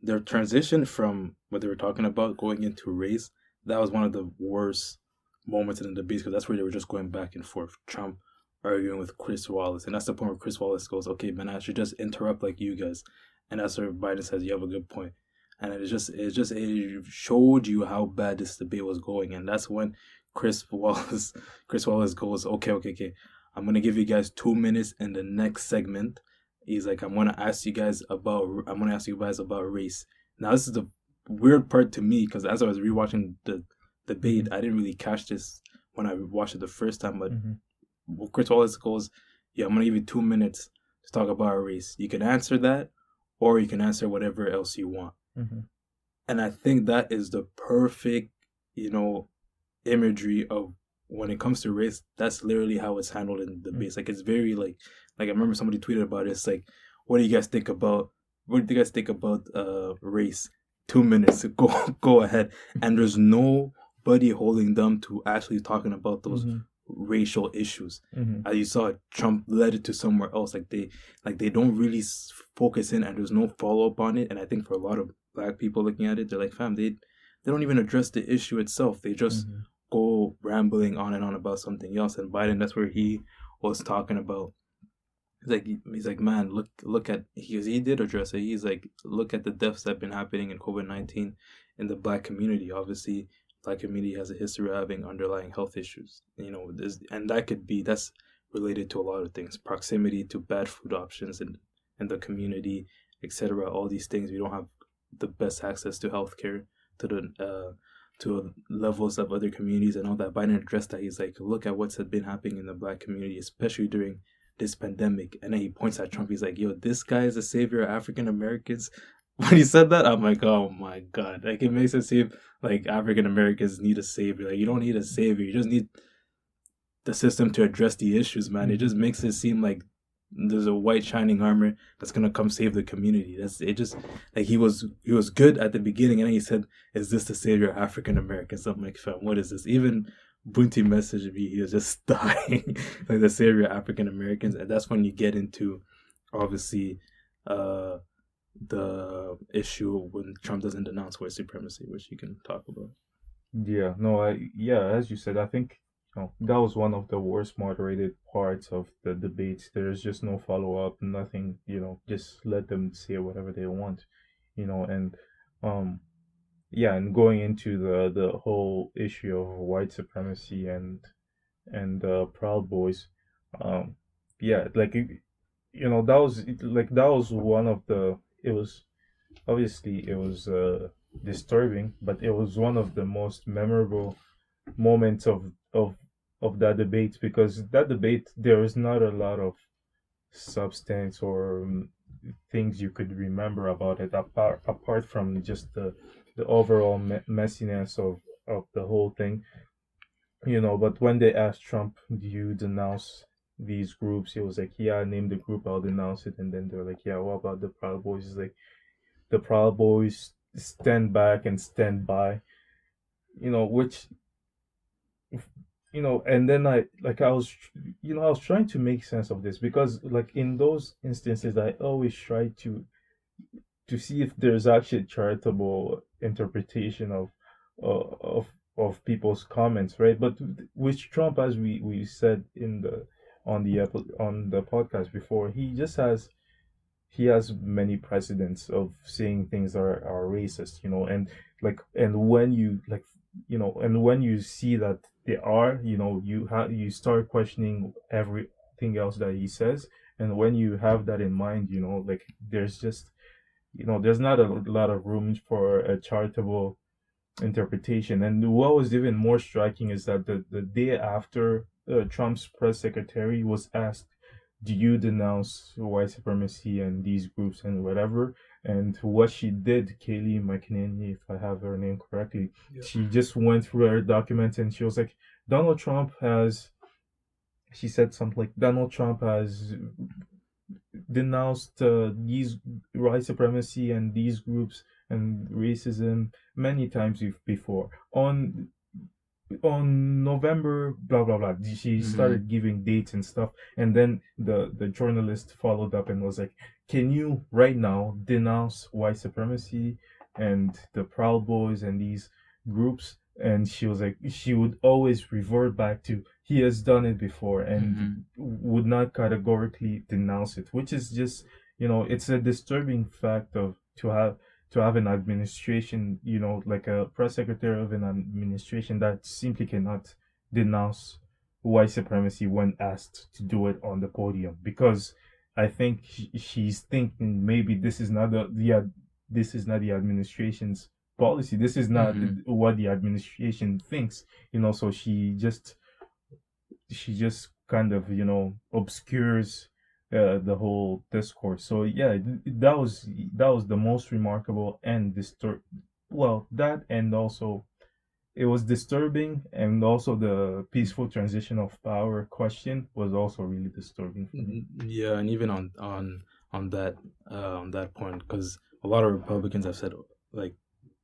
their transition from what they were talking about going into race, that was one of the worst moments in the debates because that's where they were just going back and forth. Trump arguing with Chris Wallace, and that's the point where Chris Wallace goes, "Okay, man, I should just interrupt like you guys," and that's where Biden says, "You have a good point." And it showed you how bad this debate was going, and that's when Chris Wallace Chris Wallace goes, "Okay, I'm gonna give you guys 2 minutes in the next segment." He's like, I'm gonna ask you guys about race. Now this is the weird part to me because as I was rewatching the debate, I didn't really catch this when I watched it the first time. But Chris Wallace goes, "Yeah, I'm gonna give you 2 minutes to talk about race. You can answer that, or you can answer whatever else you want." And I think that is the perfect, you know, imagery of when it comes to race. That's literally how it's handled in debates. Like it's very like I remember somebody tweeted about it. It's like, what do you guys think about race? 2 minutes, go ahead. And there's nobody holding them to actually talking about those racial issues. As you saw, Trump led it to somewhere else. Like they don't really focus in, and there's no follow up on it. And I think for a lot of Black people looking at it, they're like, fam, they don't even address the issue itself. They just go rambling on and on about something else. And Biden, that's where he was talking about. He's like, man, look at, he did address it. He's like, look at the deaths that have been happening in COVID-19 in the Black community. Obviously, Black community has a history of having underlying health issues. You know, and that's related to a lot of things, proximity to bad food options in the community, etc. All these things, we don't have the best access to healthcare to levels of other communities and all that. Biden addressed that. He's like, look at what's been happening in the Black community, especially during this pandemic. And then he points at Trump. He's like, yo, this guy is the savior of African Americans. When he said that, I'm like, oh my God. Like, it makes it seem like African Americans need a savior. Like, you don't need a savior. You just need the system to address the issues, man. It just makes it seem like there's a white shining armor that's gonna come save the community. He was good at the beginning, and then he said, "Is this the savior of African Americans?" I'm like, fam, what is this? Even Bunty messaged me, he was just dying, like the savior of African Americans, and that's when you get into, obviously, the issue when Trump doesn't denounce white supremacy, which you can talk about. Yeah, no, as you said, I think that was one of the worst moderated parts of the debates. There's just no follow up, nothing, just let them say whatever they want, and um, yeah, and going into the whole issue of white supremacy and Proud Boys, um, yeah, like that was one of the it was obviously it was disturbing, but it was one of the most memorable moments of that debate, because that debate there is not a lot of substance or things you could remember about it apart from just the overall messiness of the whole thing, but when they asked Trump, do you denounce these groups, he was like, yeah, name the group, I'll denounce it. And then they're like, yeah, what about the Proud Boys? He's like, the Proud Boys stand back and stand by, which and then I was trying to make sense of this, because like in those instances I always try to see if there's actually charitable interpretation of people's comments, right? But with Trump, as we said on the podcast before, he has many precedents of saying things are racist, and when you and when you see that they are, you start questioning everything else that he says. And when you have that in mind, like there's just there's not a lot of room for a charitable interpretation. And what was even more striking is that the day after Trump's press secretary was asked, do you denounce white supremacy and these groups and whatever? And what she did, Kayleigh McEnany, if I have her name correctly, she just went through her documents and she was like, she said something like, Donald Trump has denounced these white supremacy and these groups and racism many times before. On November, blah blah blah. She started giving dates and stuff, and then the journalist followed up and was like, can you right now denounce white supremacy and the Proud Boys and these groups? And she was like, she would always revert back to, he has done it before, and would not categorically denounce it, which is just, it's a disturbing fact of to have an administration, like a press secretary of an administration that simply cannot denounce white supremacy when asked to do it on the podium, because I think she's thinking maybe this is not the administration's policy. This is not what the administration thinks. So she just kind of obscures the whole discourse. So yeah, that was the most remarkable and that, and also it was disturbing, and also the peaceful transition of power question was also really disturbing for me. Yeah, and even on that point, because a lot of Republicans have said, like,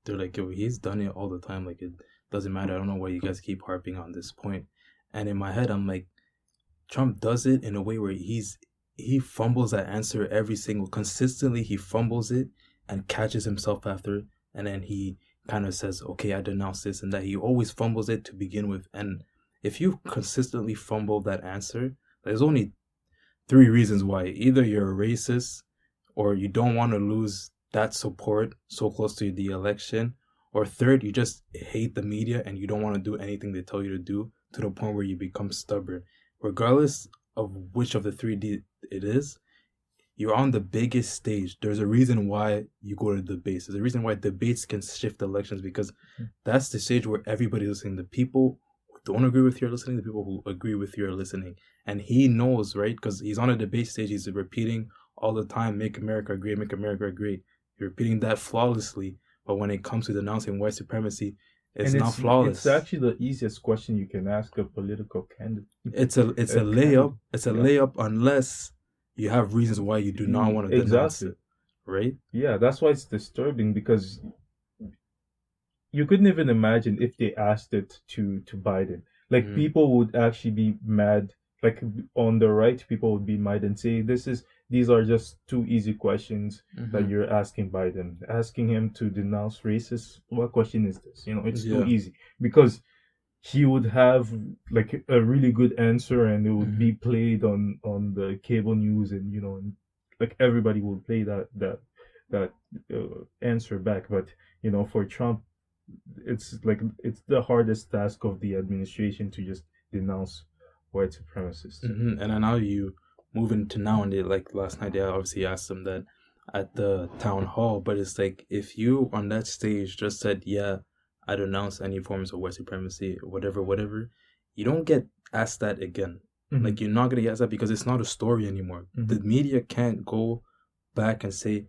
they're like, yo, he's done it all the time. Like, it doesn't matter. I don't know why you guys keep harping on this point. And in my head, I'm like, Trump does it in a way where he fumbles that answer consistently. He fumbles it and catches himself after, and then he kind of says, okay, I denounce this and that. He always fumbles it to begin with. And if you consistently fumble that answer, there's only three reasons why. Either you're a racist, or you don't want to lose that support so close to the election, or third, you just hate the media and you don't want to do anything they tell you to do, to the point where you become stubborn. Regardless of which of the three it is, you're on the biggest stage. There's a reason why you go to debates. There's a reason why debates can shift elections, because that's the stage where everybody's listening. The people who don't agree with you are listening. The people who agree with you are listening. And he knows, right? Because he's on a debate stage. He's repeating all the time, make America great, make America great. You're repeating that flawlessly. But when it comes to denouncing white supremacy, it's not flawless. It's actually the easiest question you can ask a political candidate. It's a layup. It's a layup unless you have reasons why you do not want to denounce it, right? Yeah, that's why it's disturbing, because you couldn't even imagine if they asked it to Biden. Like, people would actually be mad. Like, on the right, people would be mad and say, these are just two easy questions that you're asking Biden. Asking him to denounce racists, what question is this? It's too easy, because he would have like a really good answer, and it would be played on the cable news, and and like everybody will play that answer back. But for Trump, it's the hardest task of the administration to just denounce white supremacists. And then now you move into now, and like last night, they obviously asked him that at the town hall, but it's like, if you on that stage just said, yeah, I denounce any forms of white supremacy, whatever, you don't get asked that again. Like, you're not going to get asked that, because it's not a story anymore. The media can't go back and say,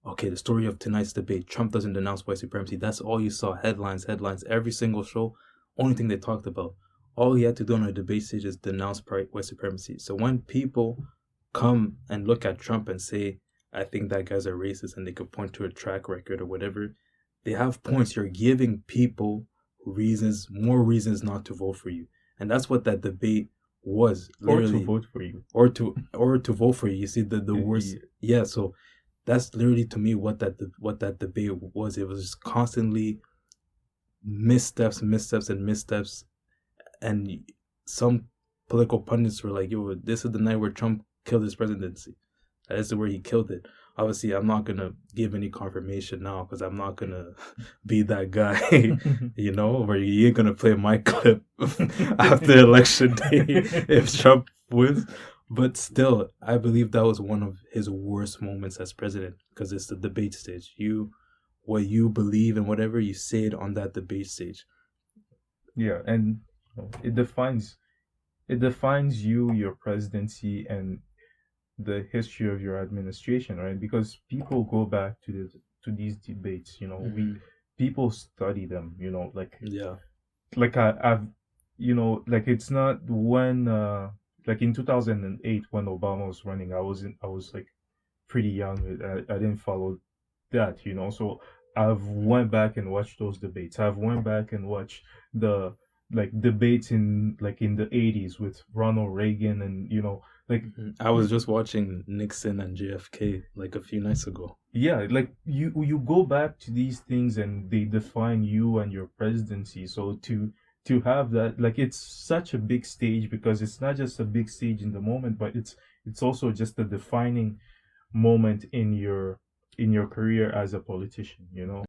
okay, the story of tonight's debate, Trump doesn't denounce white supremacy. That's all you saw. Headlines, every single show, only thing they talked about. All he had to do on a debate stage is denounce white supremacy. So when people come and look at Trump and say, I think that guy's a racist, and they could point to a track record or whatever, they have points. You're giving people more reasons not to vote for you. And that's what that debate was. Literally. Or to vote for you. Or to vote for you. You see the worst. Yeah, so that's literally, to me, what that debate was. It was just constantly missteps. And some political pundits were like, yo, this is the night where Trump killed his presidency. That is where he killed it. Obviously, I'm not going to give any confirmation now, because I'm not going to be that guy, where you ain't going to play my clip after election day if Trump wins. But still, I believe that was one of his worst moments as president, because it's the debate stage. What you believe and whatever, you say it on that debate stage. Yeah, and it defines you, your presidency, and the history of your administration, right? Because people go back to these debates. People study them. Like I've like, it's not when like in 2008 when Obama was running, I was like pretty young. I didn't follow that, So I've went back and watched those debates. I've went back and watched the debates in the 80s with Ronald Reagan, and Like I was just watching Nixon and JFK like a few nights ago. yeah, like you go back to these things and they define you and your presidency. So to have that, like, it's such a big stage, because it's not just a big stage in the moment, but it's also just a defining moment in your career as a politician, you know.